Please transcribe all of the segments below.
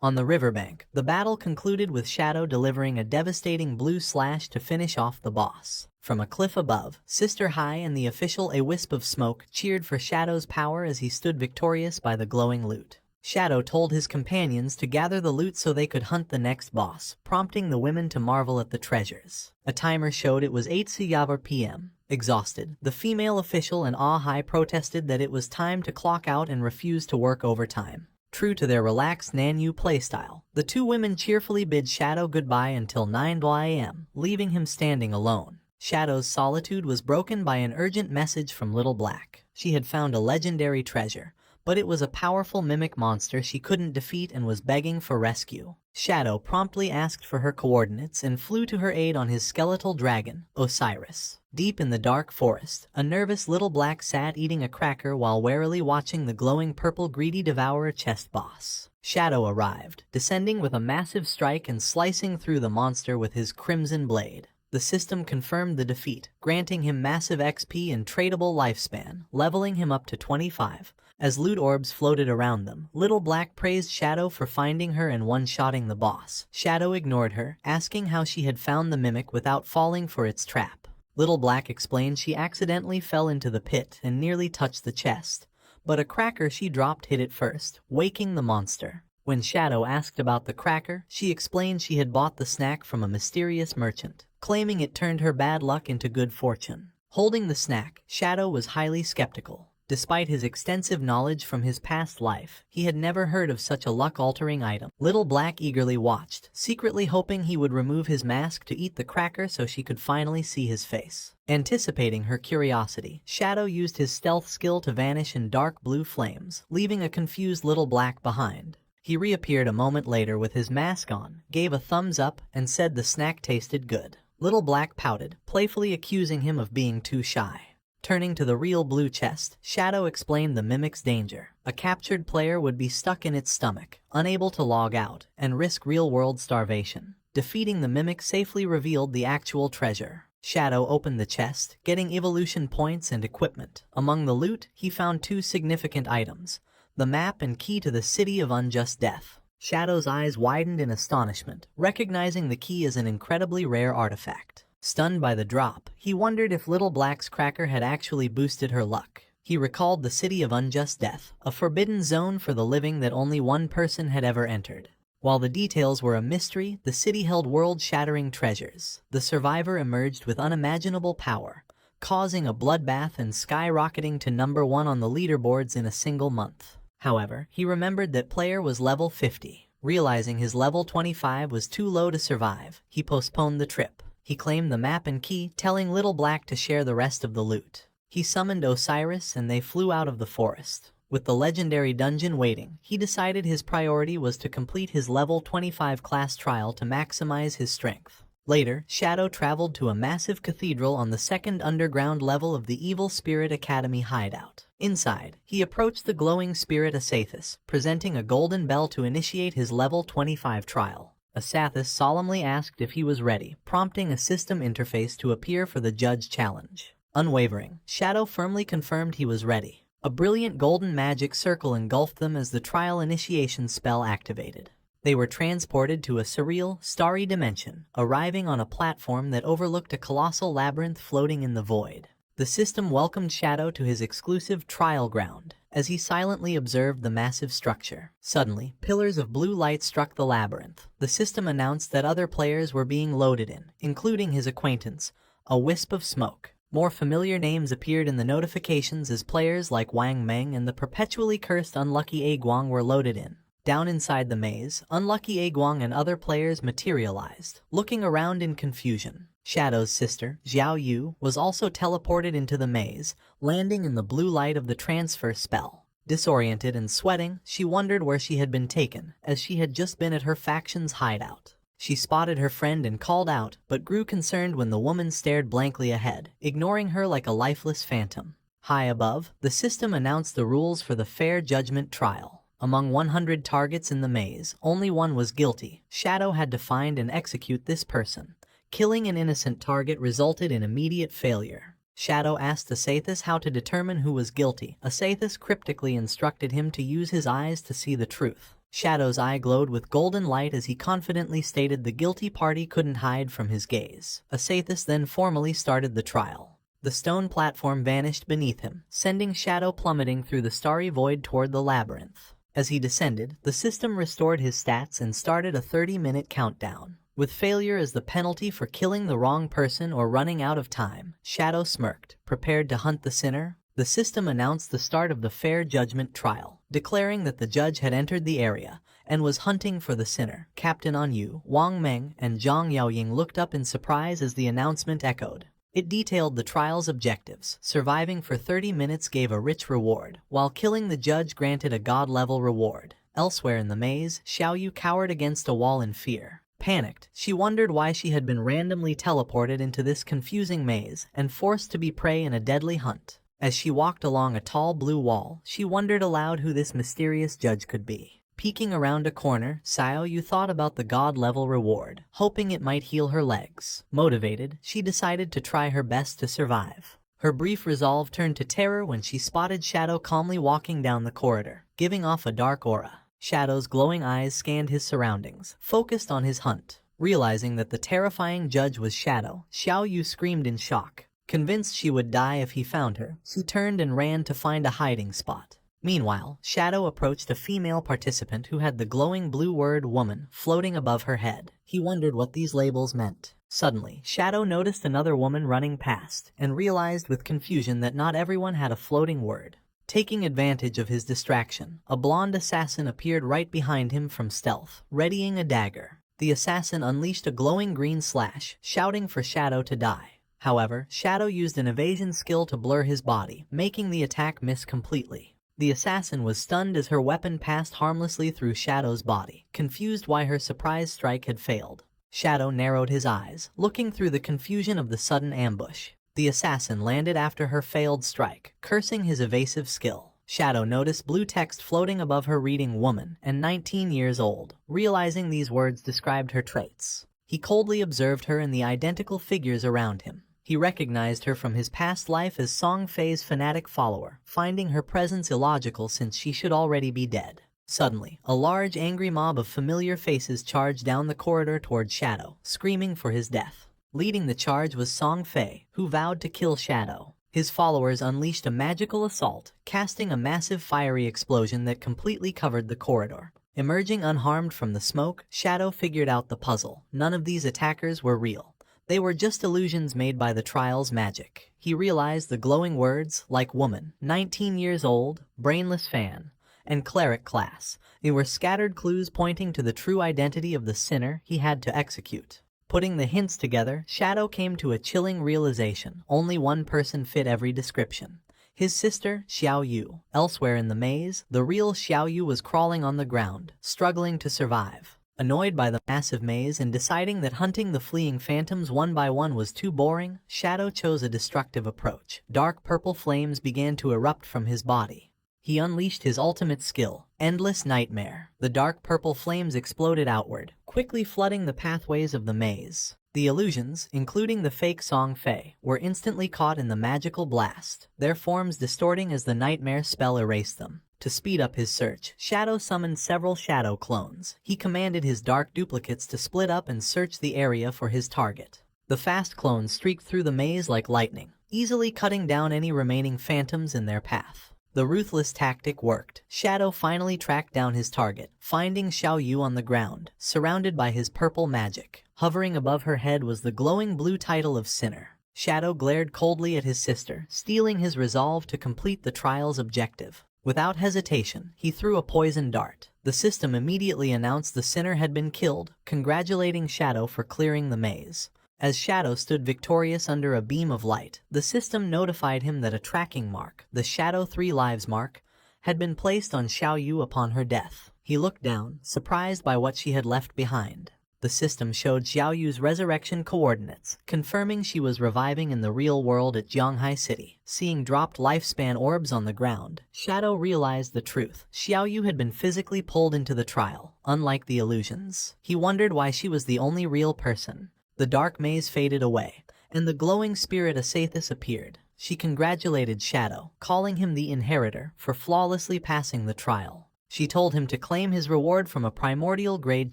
On the riverbank, the battle concluded with Shadow delivering a devastating blue slash to finish off the boss. From a cliff above, Sister High and the official A Wisp of Smoke cheered for Shadow's power as he stood victorious by the glowing loot. Shadow told his companions to gather the loot so they could hunt the next boss, prompting the women to marvel at the treasures. A timer showed it was 8 p.m. Exhausted, the female official and Ah Hai protested that it was time to clock out and refused to work overtime. True to their relaxed Nanyu playstyle, the two women cheerfully bid Shadow goodbye until 9 a.m., leaving him standing alone. Shadow's solitude was broken by an urgent message from Little Black. She had found a legendary treasure, but it was a powerful mimic monster she couldn't defeat and was begging for rescue. Shadow promptly asked for her coordinates and flew to her aid on his skeletal dragon, Osiris. Deep in the dark forest, a nervous Little Black sat eating a cracker while warily watching the glowing purple greedy devourer chest boss. Shadow arrived, descending with a massive strike and slicing through the monster with his crimson blade. The system confirmed the defeat, granting him massive XP and tradable lifespan, leveling him up to 25. As loot orbs floated around them, Little Black praised Shadow for finding her and one-shotting the boss. Shadow ignored her, asking how she had found the mimic without falling for its trap. Little Black explained she accidentally fell into the pit and nearly touched the chest, but a cracker she dropped hit it first, waking the monster. When Shadow asked about the cracker, she explained she had bought the snack from a mysterious merchant, claiming it turned her bad luck into good fortune. Holding the snack, Shadow was highly skeptical. Despite his extensive knowledge from his past life, he had never heard of such a luck-altering item. Little Black eagerly watched, secretly hoping he would remove his mask to eat the cracker so she could finally see his face. Anticipating her curiosity, Shadow used his stealth skill to vanish in dark blue flames, leaving a confused Little Black behind. He reappeared a moment later with his mask on, gave a thumbs up, and said the snack tasted good. Little Black pouted, playfully accusing him of being too shy. Turning to the real blue chest, Shadow explained the mimic's danger. A captured player would be stuck in its stomach, unable to log out, and risk real-world starvation. Defeating the mimic safely revealed the actual treasure. Shadow opened the chest, getting evolution points and equipment. Among the loot, he found two significant items: the map and key to the City of Unjust Death. Shadow's eyes widened in astonishment, recognizing the key as an incredibly rare artifact. Stunned by the drop, he wondered if Little Black's cracker had actually boosted her luck. He recalled the City of Unjust Death, a forbidden zone for the living that only one person had ever entered. While the details were a mystery, the city held world-shattering treasures. The survivor emerged with unimaginable power, causing a bloodbath and skyrocketing to #1 on the leaderboards in a single month. However, he remembered that player was level 50. Realizing his level 25 was too low to survive, he postponed the trip. He claimed the map and key, telling Little Black to share the rest of the loot. He summoned Osiris and they flew out of the forest. With the legendary dungeon waiting, he decided his priority was to complete his level 25 class trial to maximize his strength. Later, Shadow traveled to a massive cathedral on the second underground level of the Evil Spirit Academy hideout. Inside, he approached the glowing spirit Asathus, presenting a golden bell to initiate his level 25 trial. Asathus solemnly asked if he was ready, prompting a system interface to appear for the judge challenge. Unwavering, Shadow firmly confirmed he was ready. A brilliant golden magic circle engulfed them as the trial initiation spell activated. They were transported to a surreal, starry dimension, arriving on a platform that overlooked a colossal labyrinth floating in the void. The system welcomed Shadow to his exclusive trial ground, as he silently observed the massive structure. Suddenly, pillars of blue light struck the labyrinth. The system announced that other players were being loaded in, including his acquaintance, A Wisp of Smoke. More familiar names appeared in the notifications as players like Wang Meng and the perpetually cursed Unlucky Aguang were loaded in. Down inside the maze, Unlucky Aguang and other players materialized, looking around in confusion. Shadow's sister, Xiao Yu, was also teleported into the maze, landing in the blue light of the transfer spell. Disoriented and sweating, she wondered where she had been taken, as she had just been at her faction's hideout. She spotted her friend and called out, but grew concerned when the woman stared blankly ahead, ignoring her like a lifeless phantom. High above, the system announced the rules for the Fair Judgment trial. Among 100 targets in the maze, only one was guilty. Shadow had to find and execute this person. Killing an innocent target resulted in immediate failure. Shadow asked Asathus how to determine who was guilty. Asathus cryptically instructed him to use his eyes to see the truth. Shadow's eye glowed with golden light as he confidently stated the guilty party couldn't hide from his gaze. Asathus then formally started the trial. The stone platform vanished beneath him, sending Shadow plummeting through the starry void toward the labyrinth. As he descended, the system restored his stats and started a 30-minute countdown. With failure as the penalty for killing the wrong person or running out of time, Shadow smirked, prepared to hunt the sinner. The system announced the start of the fair judgment trial, declaring that the judge had entered the area and was hunting for the sinner. Captain Anyu, Wang Meng, and Zhang Yaoying looked up in surprise as the announcement echoed. It detailed the trial's objectives. Surviving for 30 minutes gave a rich reward, while killing the judge granted a god-level reward. Elsewhere in the maze, Xiaoyu cowered against a wall in fear. Panicked, she wondered why she had been randomly teleported into this confusing maze and forced to be prey in a deadly hunt. As she walked along a tall blue wall, she wondered aloud who this mysterious judge could be. Peeking around a corner, Xiaoyu thought about the god-level reward, hoping it might heal her legs. Motivated, she decided to try her best to survive. Her brief resolve turned to terror when she spotted Shadow calmly walking down the corridor, giving off a dark aura. Shadow's glowing eyes scanned his surroundings, focused on his hunt. Realizing that the terrifying judge was Shadow, Xiaoyu screamed in shock. Convinced she would die if he found her, she turned and ran to find a hiding spot. Meanwhile, Shadow approached a female participant who had the glowing blue word woman floating above her head. He wondered what these labels meant. Suddenly, Shadow noticed another woman running past and realized with confusion that not everyone had a floating word. Taking advantage of his distraction, a blonde assassin appeared right behind him from stealth, readying a dagger. The assassin unleashed a glowing green slash, shouting for Shadow to die. However, Shadow used an evasion skill to blur his body, making the attack miss completely. The assassin was stunned as her weapon passed harmlessly through Shadow's body, confused why her surprise strike had failed. Shadow narrowed his eyes, looking through the confusion of the sudden ambush. The assassin landed after her failed strike, cursing his evasive skill. Shadow noticed blue text floating above her reading woman and 19 years old, realizing these words described her traits. He coldly observed her and the identical figures around him. He recognized her from his past life as Song Fei's fanatic follower, finding her presence illogical since she should already be dead. Suddenly, a large angry mob of familiar faces charged down the corridor toward Shadow, screaming for his death. Leading the charge was Song Fei, who vowed to kill Shadow. His followers unleashed a magical assault, casting a massive fiery explosion that completely covered the corridor. Emerging unharmed from the smoke, Shadow figured out the puzzle. None of these attackers were real. They were just illusions made by the trial's magic. He realized the glowing words, like woman, 19 years old, brainless fan, and cleric class. They were scattered clues pointing to the true identity of the sinner he had to execute. Putting the hints together, Shadow came to a chilling realization. Only one person fit every description. His sister, Xiaoyu. Elsewhere in the maze, the real Xiaoyu was crawling on the ground, struggling to survive. Annoyed by the massive maze and deciding that hunting the fleeing phantoms one by one was too boring, Shadow chose a destructive approach. Dark purple flames began to erupt from his body. He unleashed his ultimate skill, Endless Nightmare. The dark purple flames exploded outward, quickly flooding the pathways of the maze. The illusions, including the fake Song Fei, were instantly caught in the magical blast, their forms distorting as the nightmare spell erased them. To speed up his search, Shadow summoned several Shadow clones. He commanded his dark duplicates to split up and search the area for his target. The fast clones streaked through the maze like lightning, easily cutting down any remaining phantoms in their path. The ruthless tactic worked. Shadow finally tracked down his target, finding Xiaoyu on the ground, surrounded by his purple magic. Hovering above her head was the glowing blue title of Sinner. Shadow glared coldly at his sister, steeling his resolve to complete the trial's objective. Without hesitation, he threw a poison dart. The system immediately announced the sinner had been killed, congratulating Shadow for clearing the maze. As Shadow stood victorious under a beam of light, the system notified him that a tracking mark, the Shadow 3 Lives mark, had been placed on Xiaoyu upon her death. He looked down, surprised by what she had left behind. The system showed Xiaoyu's resurrection coordinates, confirming she was reviving in the real world at Zhonghai City. Seeing dropped lifespan orbs on the ground, Shadow realized the truth. Xiaoyu had been physically pulled into the trial, unlike the illusions. He wondered why she was the only real person. The dark maze faded away, and the glowing spirit Asathus appeared. She congratulated Shadow, calling him the inheritor for flawlessly passing the trial. She told him to claim his reward from a primordial grade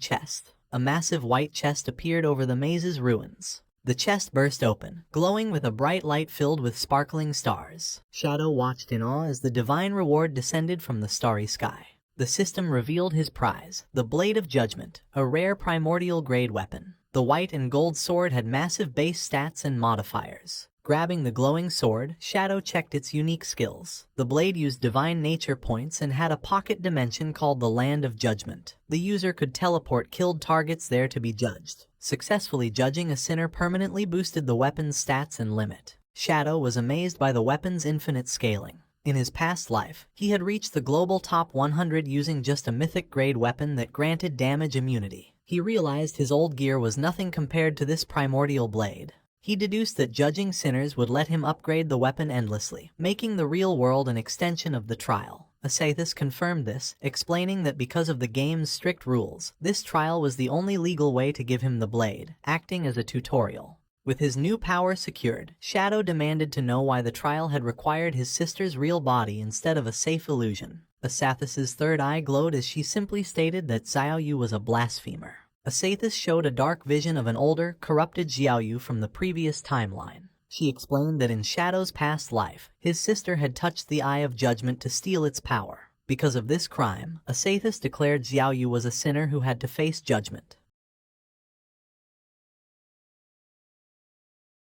chest. A massive white chest appeared over the maze's ruins. The chest burst open, glowing with a bright light filled with sparkling stars. Shadow watched in awe as the divine reward descended from the starry sky. The system revealed his prize, the Blade of Judgment, a rare primordial grade weapon. The white and gold sword had massive base stats and modifiers. Grabbing the glowing sword, Shadow checked its unique skills. The blade used divine nature points and had a pocket dimension called the Land of Judgment. The user could teleport killed targets there to be judged. Successfully judging a sinner permanently boosted the weapon's stats and limit. Shadow was amazed by the weapon's infinite scaling. In his past life, he had reached the global top 100 using just a mythic grade weapon that granted damage immunity. He realized his old gear was nothing compared to this primordial blade. He deduced that judging sinners would let him upgrade the weapon endlessly, making the real world an extension of the trial. Asathis confirmed this, explaining that because of the game's strict rules, this trial was the only legal way to give him the blade, acting as a tutorial. With his new power secured, Shadow demanded to know why the trial had required his sister's real body instead of a safe illusion. Asathis's third eye glowed as she simply stated that Xiaoyu was a blasphemer. Asathis showed a dark vision of an older, corrupted Xiaoyu from the previous timeline. She explained that in Shadow's past life, his sister had touched the Eye of Judgment to steal its power. Because of this crime, Asathis declared Xiaoyu was a sinner who had to face judgment.